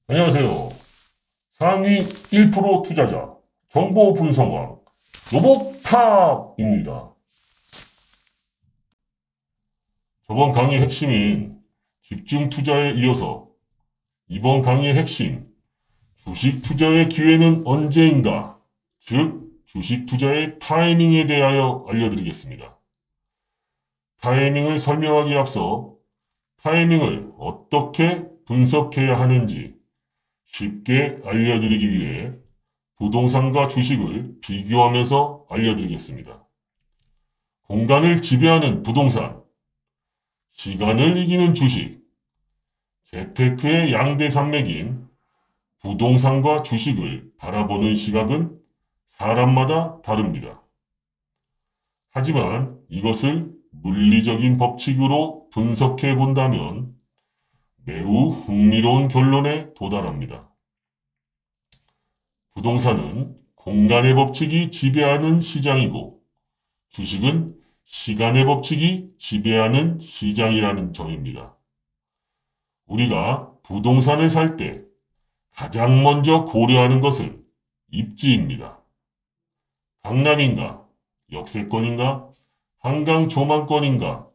안녕하세요. 상위 1% 투자자 정보 분석왕 로봇탑입니다. 저번 강의 핵심인 집중 투자에 이어서 이번 강의의 핵심 주식 투자의 기회는 언제인가, 즉 주식 투자의 타이밍에 대하여 알려드리겠습니다. 타이밍을 설명하기에 앞서 타이밍을 어떻게 분석해야 하는지 쉽게 알려드리기 위해 부동산과 주식을 비교하면서 알려드리겠습니다. 공간을 지배하는 부동산, 시간을 이기는 주식, 재테크의 양대 산맥인 부동산과 주식을 바라보는 시각은 사람마다 다릅니다. 하지만 이것을 물리적인 법칙으로 분석해 본다면 매우 흥미로운 결론에 도달합니다. 부동산은 공간의 법칙이 지배하는 시장이고 주식은 시간의 법칙이 지배하는 시장이라는 점입니다. 우리가 부동산을 살 때 가장 먼저 고려하는 것은 입지입니다. 강남인가, 역세권인가, 한강 조망권인가,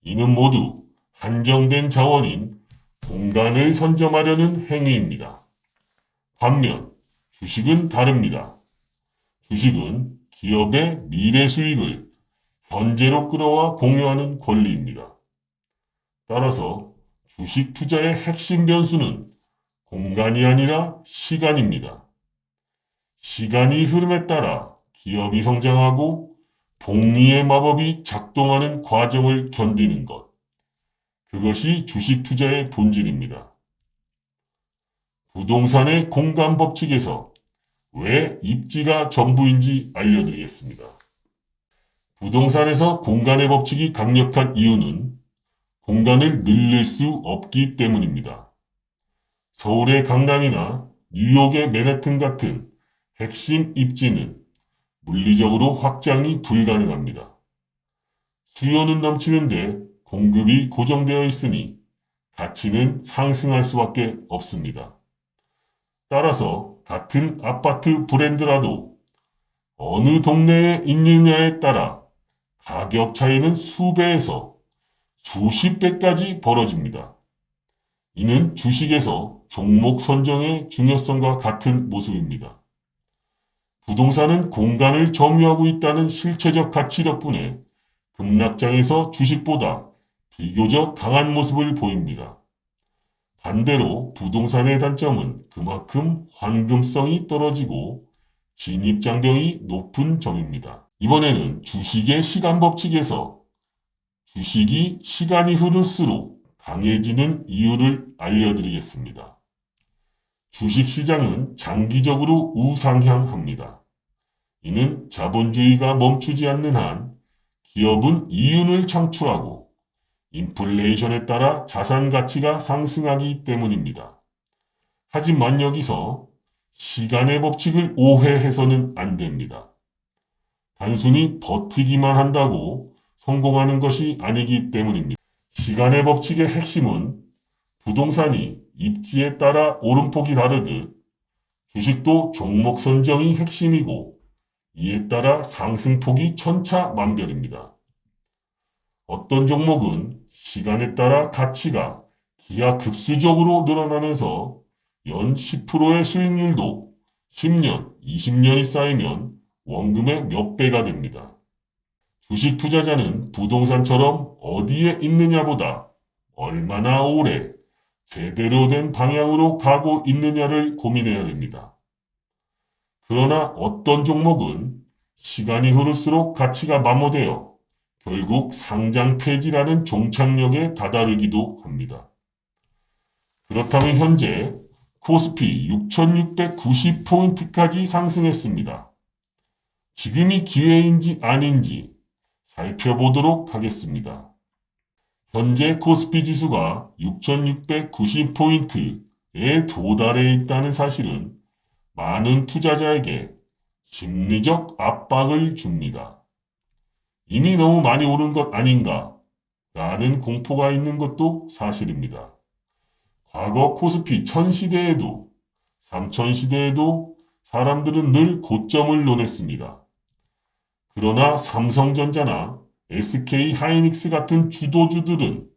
이는 모두 한정된 자원인 공간을 선점하려는 행위입니다. 반면 주식은 다릅니다. 주식은 기업의 미래 수익을 현재로 끌어와 공유하는 권리입니다. 따라서 주식 투자의 핵심 변수는 공간이 아니라 시간입니다. 시간이 흐름에 따라 기업이 성장하고 복리의 마법이 작동하는 과정을 견디는 것. 그것이 주식 투자의 본질입니다. 부동산의 공간 법칙에서 왜 입지가 전부인지 알려드리겠습니다. 부동산에서 공간의 법칙이 강력한 이유는 공간을 늘릴 수 없기 때문입니다. 서울의 강남이나 뉴욕의 맨해튼 같은 핵심 입지는 물리적으로 확장이 불가능합니다. 수요는 넘치는데 공급이 고정되어 있으니 가치는 상승할 수밖에 없습니다. 따라서 같은 아파트 브랜드라도 어느 동네에 있느냐에 따라 가격 차이는 수배에서 수십 배까지 벌어집니다. 이는 주식에서 종목 선정의 중요성과 같은 모습입니다. 부동산은 공간을 점유하고 있다는 실체적 가치 덕분에 급락장에서 주식보다 비교적 강한 모습을 보입니다. 반대로 부동산의 단점은 그만큼 환금성이 떨어지고 진입장벽이 높은 점입니다. 이번에는 주식의 시간 법칙에서 주식이 시간이 흐를수록 강해지는 이유를 알려드리겠습니다. 주식시장은 장기적으로 우상향합니다. 이는 자본주의가 멈추지 않는 한 기업은 이윤을 창출하고 인플레이션에 따라 자산 가치가 상승하기 때문입니다. 하지만 여기서 시간의 법칙을 오해해서는 안 됩니다. 단순히 버티기만 한다고 성공하는 것이 아니기 때문입니다. 시간의 법칙의 핵심은 부동산이 입지에 따라 오름폭이 다르듯 주식도 종목 선정이 핵심이고 이에 따라 상승폭이 천차만별입니다. 어떤 종목은 시간에 따라 가치가 기하급수적으로 늘어나면서 연 10%의 수익률도 10년, 20년이 쌓이면 원금의 몇 배가 됩니다. 주식 투자자는 부동산처럼 어디에 있느냐보다 얼마나 오래 제대로 된 방향으로 가고 있느냐를 고민해야 됩니다. 그러나 어떤 종목은 시간이 흐를수록 가치가 마모되어 결국 상장 폐지라는 종착역에 다다르기도 합니다. 그렇다면 현재 코스피 6690포인트까지 상승했습니다. 지금이 기회인지 아닌지 살펴보도록 하겠습니다. 현재 코스피 지수가 6690포인트에 도달해 있다는 사실은 많은 투자자에게 심리적 압박을 줍니다. 이미 너무 많이 오른 것 아닌가 라는 공포가 있는 것도 사실입니다. 과거 코스피 1000시대에도 3000시대에도 사람들은 늘 고점을 논했습니다. 그러나 삼성전자나 SK 하이닉스 같은 주도주들은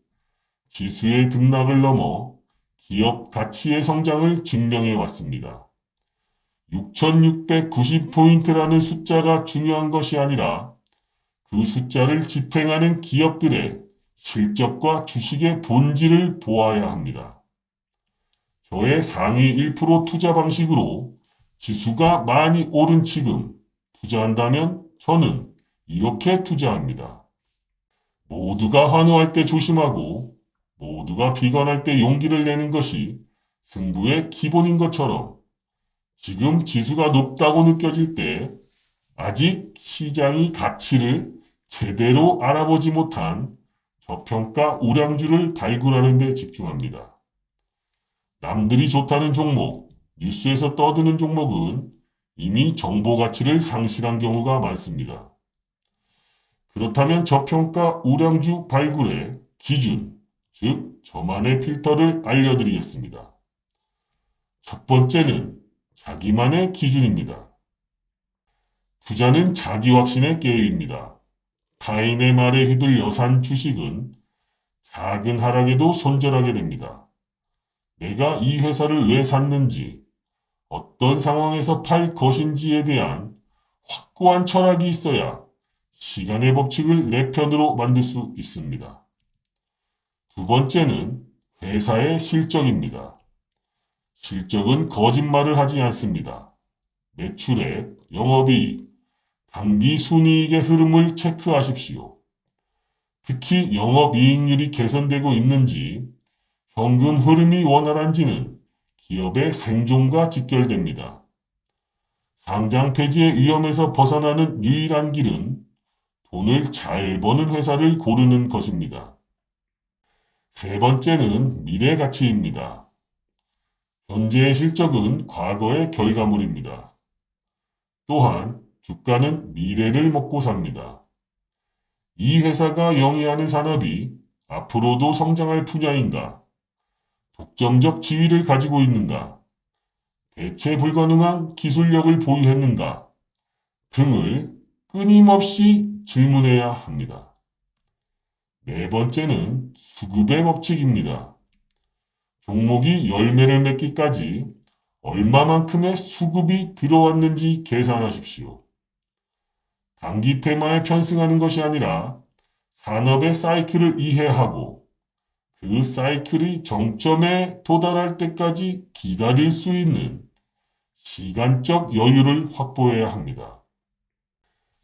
지수의 등락을 넘어 기업 가치의 성장을 증명해 왔습니다. 6690포인트라는 숫자가 중요한 것이 아니라 그 숫자를 집행하는 기업들의 실적과 주식의 본질을 보아야 합니다. 저의 상위 1% 투자 방식으로 지수가 많이 오른 지금 투자한다면 저는 이렇게 투자합니다. 모두가 환호할 때 조심하고 모두가 비관할 때 용기를 내는 것이 승부의 기본인 것처럼 지금 지수가 높다고 느껴질 때 아직 시장이 가치를 제대로 알아보지 못한 저평가 우량주를 발굴하는 데 집중합니다. 남들이 좋다는 종목, 뉴스에서 떠드는 종목은 이미 정보 가치를 상실한 경우가 많습니다. 그렇다면 저평가 우량주 발굴의 기준, 즉 저만의 필터를 알려드리겠습니다. 첫 번째는 자기만의 기준입니다. 투자는 자기 확신의 게임입니다. 타인의 말에 휘둘려 산 주식은 작은 하락에도 손절하게 됩니다. 내가 이 회사를 왜 샀는지, 어떤 상황에서 팔 것인지에 대한 확고한 철학이 있어야 시간의 법칙을 내 편으로 만들 수 있습니다. 두 번째는 회사의 실적입니다. 실적은 거짓말을 하지 않습니다. 매출액, 영업이익, 단기 순이익의 흐름을 체크하십시오. 특히 영업이익률이 개선되고 있는지, 현금 흐름이 원활한지는 기업의 생존과 직결됩니다. 상장 폐지의 위험에서 벗어나는 유일한 길은 돈을 잘 버는 회사를 고르는 것입니다. 세 번째는 미래 가치입니다. 현재의 실적은 과거의 결과물입니다. 또한 주가는 미래를 먹고 삽니다. 이 회사가 영위하는 산업이 앞으로도 성장할 분야인가? 독점적 지위를 가지고 있는가? 대체 불가능한 기술력을 보유했는가? 등을 끊임없이 질문해야 합니다. 네 번째는 수급의 법칙입니다. 종목이 열매를 맺기까지 얼마만큼의 수급이 들어왔는지 계산하십시오. 단기 테마에 편승하는 것이 아니라 산업의 사이클을 이해하고 그 사이클이 정점에 도달할 때까지 기다릴 수 있는 시간적 여유를 확보해야 합니다.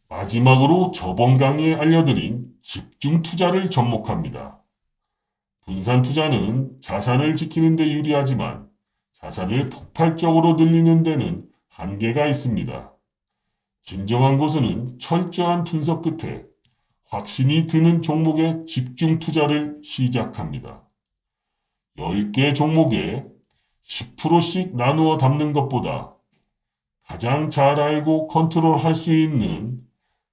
마지막으로 저번 강의에 알려드린 집중 투자를 접목합니다. 분산 투자는 자산을 지키는 데 유리하지만 자산을 폭발적으로 늘리는 데는 한계가 있습니다. 진정한 고수는 철저한 분석 끝에 확신이 드는 종목에 집중 투자를 시작합니다. 10개 종목에 10%씩 나누어 담는 것보다 가장 잘 알고 컨트롤할 수 있는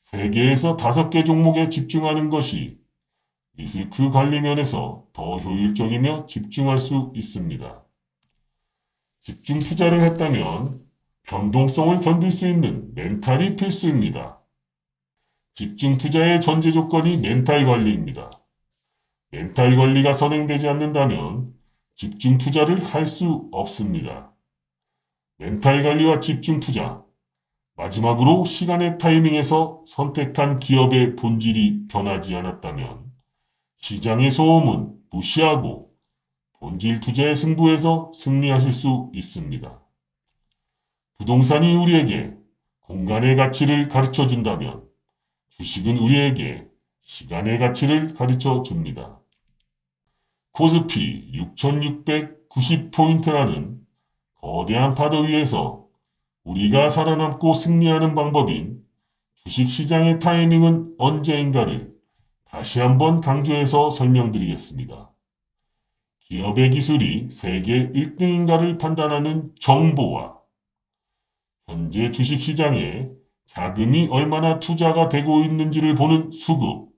3개에서 5개 종목에 집중하는 것이 리스크 관리 면에서 더 효율적이며 집중할 수 있습니다. 집중 투자를 했다면 변동성을 견딜 수 있는 멘탈이 필수입니다. 집중 투자의 전제 조건이 멘탈 관리입니다. 멘탈 관리가 선행되지 않는다면 집중 투자를 할 수 없습니다. 멘탈 관리와 집중 투자, 마지막으로 시간의 타이밍에서 선택한 기업의 본질이 변하지 않았다면 시장의 소음은 무시하고 본질 투자의 승부에서 승리하실 수 있습니다. 부동산이 우리에게 공간의 가치를 가르쳐 준다면 주식은 우리에게 시간의 가치를 가르쳐 줍니다. 코스피 6690포인트라는 거대한 파도 위에서 우리가 살아남고 승리하는 방법인 주식시장의 타이밍은 언제인가를 다시 한번 강조해서 설명드리겠습니다. 기업의 기술이 세계 1등인가를 판단하는 정보와 현재 주식시장에 자금이 얼마나 투자가 되고 있는지를 보는 수급,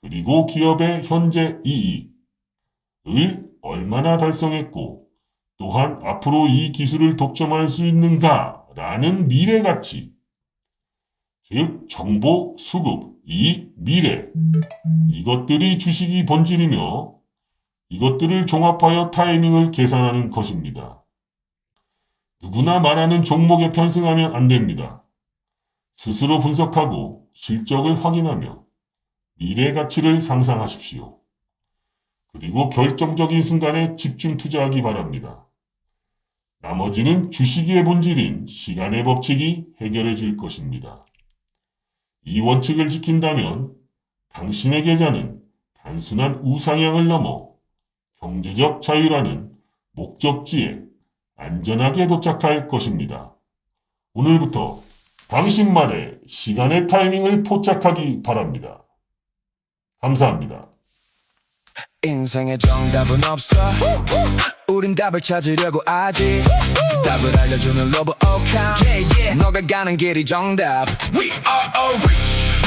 그리고 기업의 현재 이익을 얼마나 달성했고 또한 앞으로 이 기술을 독점할 수 있는가라는 미래 가치, 즉 정보, 수급, 이익, 미래, 이것들이 주식이 본질이며 이것들을 종합하여 타이밍을 계산하는 것입니다. 누구나 말하는 종목에 편승하면 안 됩니다. 스스로 분석하고 실적을 확인하며 미래 가치를 상상하십시오. 그리고 결정적인 순간에 집중 투자하기 바랍니다. 나머지는 주식의 본질인 시간의 법칙이 해결해 줄 것입니다. 이 원칙을 지킨다면 당신의 계좌는 단순한 우상향을 넘어 경제적 자유라는 목적지에 안전하게 도착할 것입니다. 오늘부터 당신만의 시간의 타이밍을 포착하기 바랍니다. 감사합니다. 인생에 정답은 없어 우린 답을 찾으려고 하지 답을 알려주는 로봇 오캄 yeah, yeah. 너가 가는 길이 정답 We are all rich